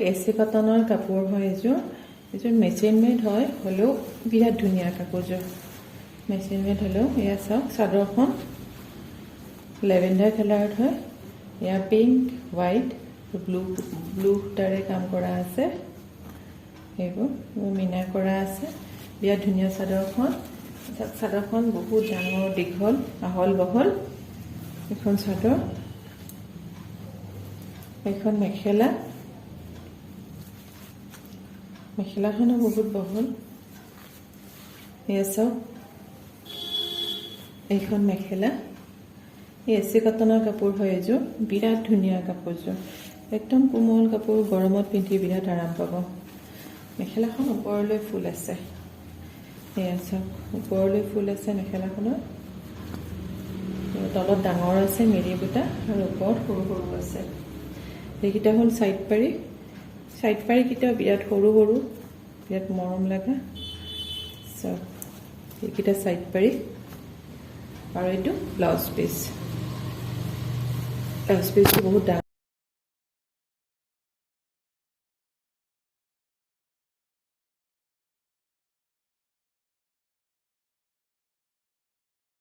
AC কটনৰ কাপোৰ হয় এইযোৰ মেচিন মেড হয় হলেও বিৰাট ধুনীয়া কাপোৰযোৰ মেচিন মেড হলেও এয়া চাওক চাদৰখন লেভেণ্ডাৰ কালাৰত হয় এয়া পিংক হোৱাইট ব্লু সূতাৰে কাম কৰা আছে এইবোৰ মিনা কৰা আছে বিৰাট ধুনীয়া চাদৰখন বহুত ডাঙৰ দীঘল আহল বহল এখন চাদৰ এখন মেখেলাখনো বহুত বহল এয়া চাওক এইখন মেখেলা এচি কটনৰ কাপোৰ হয় এইযোৰ বিৰাট ধুনীয়া কাপোৰযোৰ একদম কোমল কাপোৰ গৰমত পিন্ধি বিৰাট আৰাম পাব মেখেলাখন ওপৰলৈ ফুল আছে এয়া চাওক ওপৰলৈ ফুল আছে মেখেলাখনৰ তলত ডাঙৰ আছে মেৰি বুটা আৰু ওপৰত সৰু সৰু আছে এইকেইটা হ'ল সাইড পাৰি কেইটা বিৰাট সৰু বিৰাট মৰম লগা চাওক এইকেইটা সাইড পাৰি আৰু এইটো ব্লাউজ পিচটো বহুত ডাঙৰ